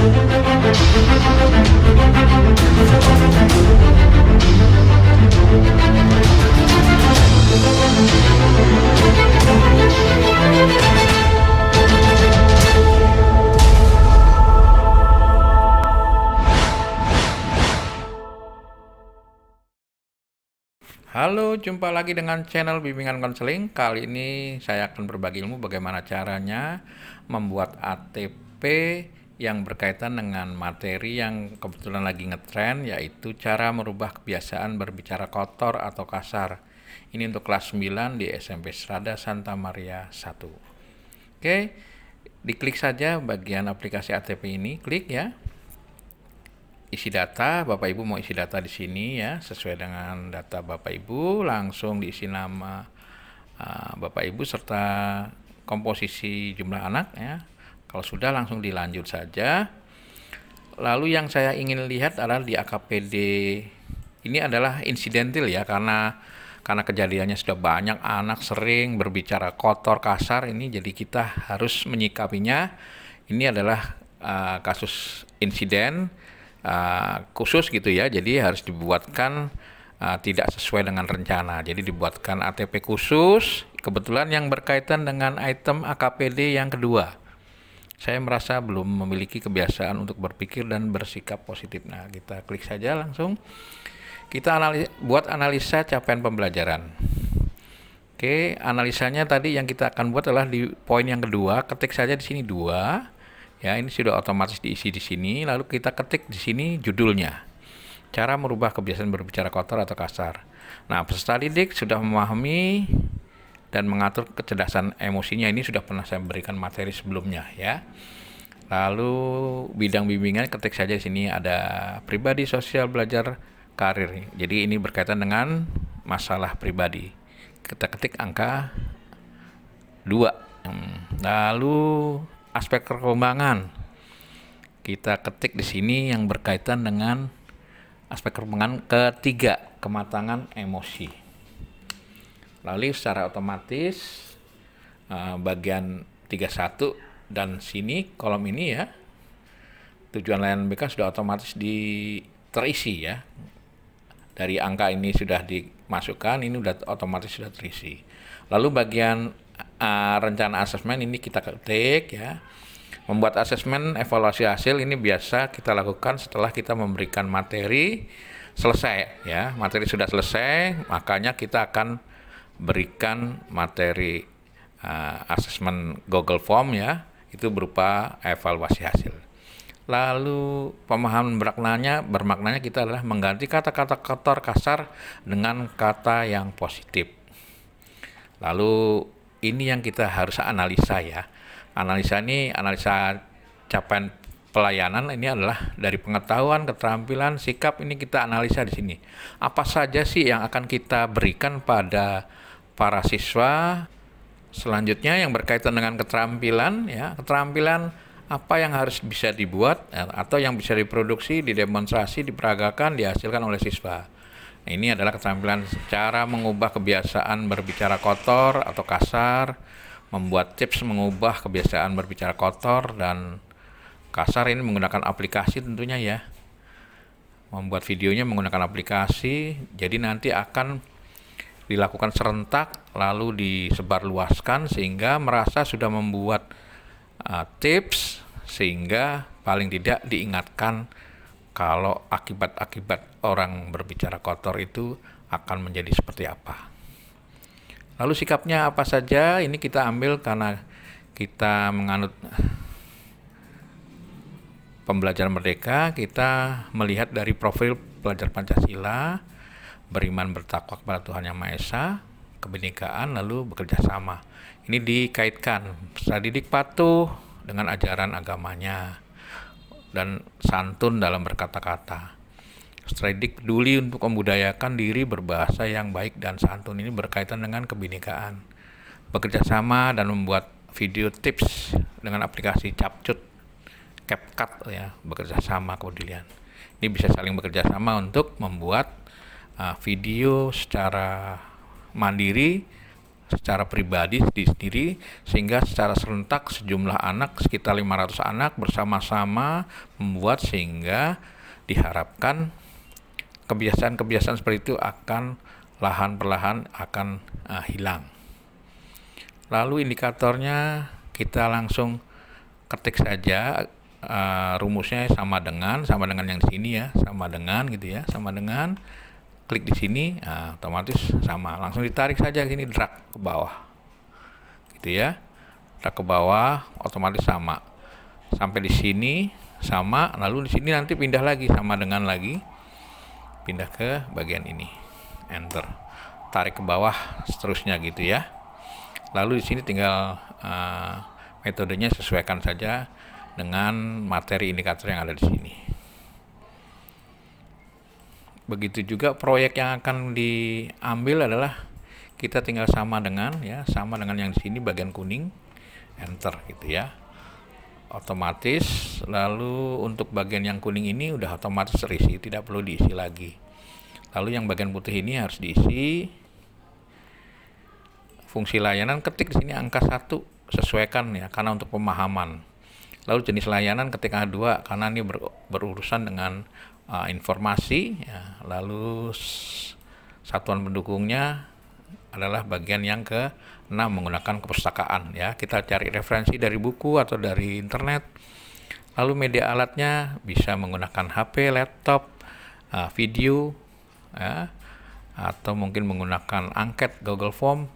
Halo, jumpa lagi dengan channel Bimbingan Konseling. Kali ini saya akan berbagi ilmu bagaimana caranya membuat ATP yang berkaitan dengan materi yang kebetulan lagi ngetren, yaitu cara merubah kebiasaan berbicara kotor atau kasar. Ini untuk kelas 9 di SMP Strada Santa Maria 1. Oke, diklik saja bagian aplikasi ATP ini, klik ya. Isi data, Bapak Ibu mau isi data di sini ya, sesuai dengan data Bapak Ibu, langsung diisi nama Bapak Ibu serta komposisi jumlah anak ya. Kalau sudah langsung dilanjut saja. Lalu yang saya ingin lihat adalah di AKPD. Ini adalah insidental ya, karena kejadiannya sudah banyak anak sering berbicara kotor, kasar ini, jadi kita harus menyikapinya. Ini adalah kasus insiden khusus gitu ya, jadi harus dibuatkan tidak sesuai dengan rencana, jadi dibuatkan ATP khusus kebetulan yang berkaitan dengan item AKPD yang kedua. Saya merasa belum memiliki kebiasaan untuk berpikir dan bersikap positif. Nah, kita klik saja langsung, kita buat analisa capaian pembelajaran. Oke, analisanya tadi yang kita akan buat adalah di poin yang kedua, ketik saja di sini 2. Ya, ini sudah otomatis diisi di sini. Lalu kita ketik di sini judulnya. Cara merubah kebiasaan berbicara kotor atau kasar. Nah, peserta didik sudah memahami dan mengatur kecerdasan emosinya. Ini sudah pernah saya berikan materi sebelumnya ya. Lalu bidang bimbingan ketik saja di sini ada pribadi, sosial, belajar, karir. Jadi ini berkaitan dengan masalah pribadi. Kita ketik angka 2. Lalu aspek perkembangan, kita ketik di sini yang berkaitan dengan aspek perkembangan ketiga, kematangan emosi. Lalu secara otomatis bagian 31 dan sini kolom ini ya, tujuan layanan BK sudah otomatis terisi ya. Dari angka ini sudah dimasukkan, ini sudah otomatis sudah terisi. Lalu bagian rencana asesmen ini kita ketik ya. Membuat asesmen evaluasi hasil ini biasa kita lakukan setelah kita memberikan materi selesai ya. Materi sudah selesai, makanya kita akan berikan materi asesmen Google Form ya. Itu berupa evaluasi hasil. Lalu pemahaman bermaknanya kita adalah mengganti kata-kata kotor, kasar dengan kata yang positif. Lalu ini yang kita harus analisa ya. Analisa capaian pelayanan ini adalah dari pengetahuan, keterampilan, sikap, ini kita analisa di sini. Apa saja sih yang akan kita berikan pada para siswa? Selanjutnya yang berkaitan dengan keterampilan ya. Keterampilan apa yang harus bisa dibuat ya, atau yang bisa diproduksi, didemonstrasi, diperagakan, dihasilkan oleh siswa. Nah, ini adalah keterampilan cara mengubah kebiasaan berbicara kotor atau kasar, membuat tips mengubah kebiasaan berbicara kotor dan kasar ini menggunakan aplikasi tentunya ya. Membuat videonya menggunakan aplikasi, jadi nanti akan dilakukan serentak lalu disebarluaskan sehingga merasa sudah membuat tips, sehingga paling tidak diingatkan kalau akibat-akibat orang berbicara kotor itu akan menjadi seperti apa. Lalu sikapnya apa saja, ini kita ambil karena kita menganut pembelajaran merdeka, kita melihat dari profil pelajar Pancasila, beriman bertakwa kepada Tuhan Yang Maha Esa, kebinekaan, lalu bekerja sama. Ini dikaitkan peserta didik patuh dengan ajaran agamanya dan santun dalam berkata-kata. Peserta didik peduli untuk membudayakan diri berbahasa yang baik dan santun, ini berkaitan dengan kebinekaan. Bekerja sama dan membuat video tips dengan aplikasi Capcut, CapCut ya, bekerja sama kemudian. Ini bisa saling bekerja sama untuk membuat video secara mandiri secara pribadi di sendiri, sehingga secara serentak sejumlah anak, sekitar 500 anak bersama-sama membuat, sehingga diharapkan kebiasaan-kebiasaan seperti itu akan lahan perlahan akan hilang. Lalu indikatornya kita langsung ketik saja, rumusnya sama dengan yang di sini ya, sama dengan gitu ya, sama dengan, klik di sini, otomatis sama, langsung ditarik saja sini, drag ke bawah gitu ya, drag ke bawah, otomatis sama sampai di sini sama. Lalu di sini nanti pindah lagi, sama dengan lagi, pindah ke bagian ini, enter, tarik ke bawah, seterusnya gitu ya. Lalu di sini tinggal metodenya sesuaikan saja dengan materi indikator yang ada di sini. Begitu juga proyek yang akan diambil adalah kita tinggal sama dengan ya, sama dengan yang di sini bagian kuning, enter gitu ya. Otomatis. Lalu untuk bagian yang kuning ini udah otomatis terisi, tidak perlu diisi lagi. Lalu yang bagian putih ini harus diisi. Fungsi layanan, ketik di sini angka 1, sesuaikan ya, karena untuk pemahaman. Lalu jenis layanan ketik angka 2, karena ini berurusan dengan informasi ya. Lalu satuan pendukungnya adalah bagian yang ke-6, menggunakan kepustakaan ya. Kita cari referensi dari buku atau dari internet. Lalu media alatnya bisa menggunakan HP, laptop, video ya, atau mungkin menggunakan angket Google Form.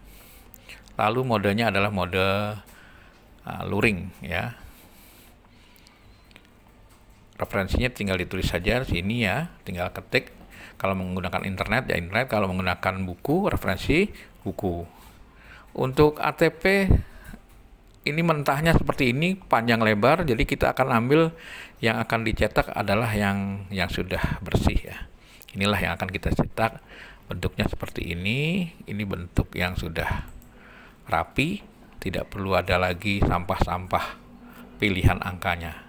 Lalu modenya adalah mode luring ya. Referensinya tinggal ditulis saja di sini ya, tinggal ketik. Kalau menggunakan internet ya internet, kalau menggunakan buku, referensi buku. Untuk ATP ini mentahnya seperti ini, panjang lebar, jadi kita akan ambil yang akan dicetak adalah yang sudah bersih ya. Inilah yang akan kita cetak, bentuknya seperti ini bentuk yang sudah rapi, tidak perlu ada lagi sampah-sampah pilihan angkanya.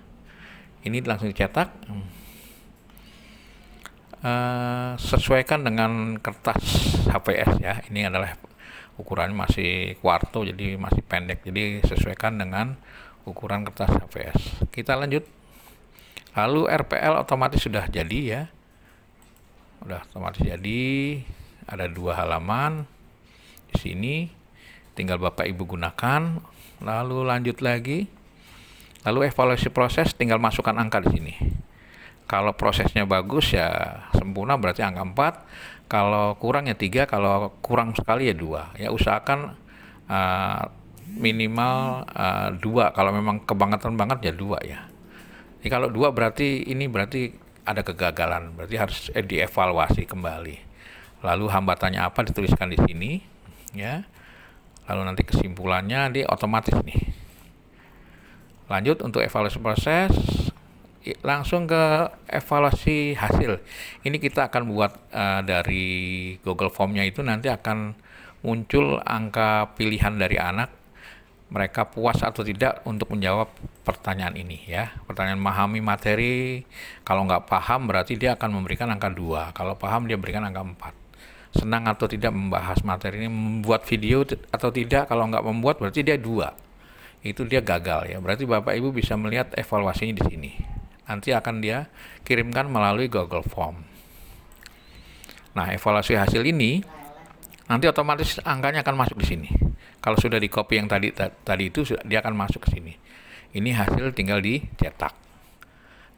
Ini langsung dicetak. Sesuaikan dengan kertas HVS ya. Ini adalah ukurannya masih kuarto, jadi masih pendek, jadi sesuaikan dengan ukuran kertas HVS. Kita lanjut. Lalu RPL otomatis sudah jadi ya, udah otomatis jadi. Ada 2 halaman di sini, tinggal Bapak Ibu gunakan. Lalu lanjut lagi. Lalu evaluasi proses, tinggal masukkan angka di sini. Kalau prosesnya bagus ya sempurna, berarti angka 4. Kalau kurang ya 3, kalau kurang sekali ya 2. Ya usahakan minimal 2. Kalau memang kebangetan banget ya 2 ya. Jadi kalau 2 berarti ada kegagalan, berarti harus dievaluasi kembali. Lalu hambatannya apa dituliskan di sini ya. Lalu nanti kesimpulannya di otomatis nih. Lanjut untuk evaluasi proses, langsung ke evaluasi hasil. Ini kita akan buat dari Google Form-nya itu nanti akan muncul angka pilihan dari anak, mereka puas atau tidak untuk menjawab pertanyaan ini ya. Pertanyaan memahami materi, kalau nggak paham berarti dia akan memberikan angka 2, kalau paham dia berikan angka 4. Senang atau tidak membahas materi ini, membuat video atau tidak, kalau nggak membuat berarti dia 2. Itu dia gagal ya. Berarti Bapak Ibu bisa melihat evaluasinya di sini. Nanti akan dia kirimkan melalui Google Form. Nah, evaluasi hasil ini nanti otomatis angkanya akan masuk di sini. Kalau sudah di copy yang tadi itu dia akan masuk ke sini. Ini hasil tinggal dicetak.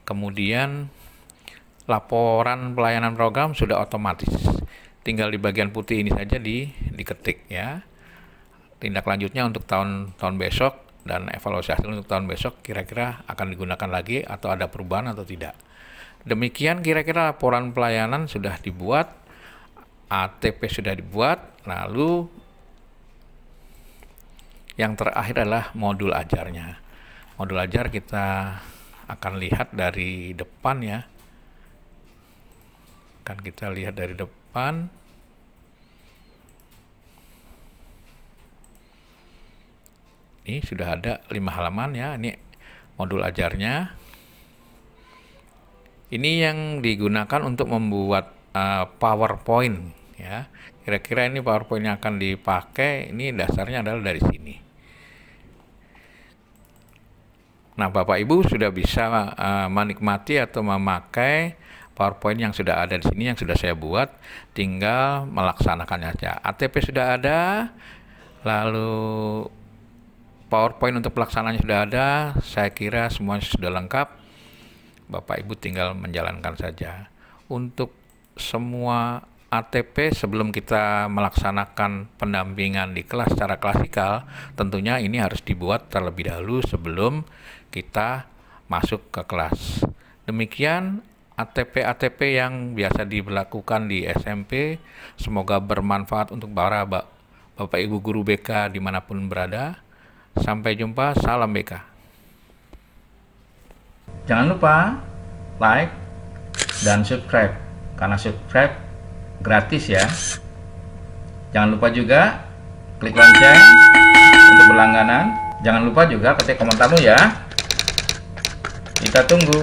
Kemudian laporan pelayanan program sudah otomatis. Tinggal di bagian putih ini saja diketik ya. Tindak lanjutnya untuk tahun besok dan evaluasi hasil untuk tahun besok kira-kira akan digunakan lagi atau ada perubahan atau tidak. Demikian kira-kira laporan pelayanan sudah dibuat, ATP sudah dibuat. Lalu yang terakhir adalah modul ajarnya. Modul ajar kita akan lihat dari depan ya. Akan kita lihat dari depan. Ini sudah ada 5 halaman ya. Ini modul ajarnya. Ini yang digunakan untuk membuat PowerPoint ya. Kira-kira ini PowerPoint yang akan dipakai, ini dasarnya adalah dari sini. Nah, Bapak Ibu sudah bisa menikmati atau memakai PowerPoint yang sudah ada di sini, yang sudah saya buat, tinggal melaksanakannya saja. ATP sudah ada, lalu PowerPoint untuk pelaksanaannya sudah ada, saya kira semuanya sudah lengkap. Bapak Ibu tinggal menjalankan saja. Untuk semua ATP sebelum kita melaksanakan pendampingan di kelas secara klasikal, tentunya ini harus dibuat terlebih dahulu sebelum kita masuk ke kelas. Demikian ATP-ATP yang biasa diberlakukan di SMP, semoga bermanfaat untuk para Bapak Ibu guru BK dimanapun berada. Sampai jumpa, salam BK. Jangan lupa like dan subscribe, karena subscribe gratis ya. Jangan lupa juga klik lonceng untuk berlangganan. Jangan lupa juga ketik komentarmu ya. Kita tunggu.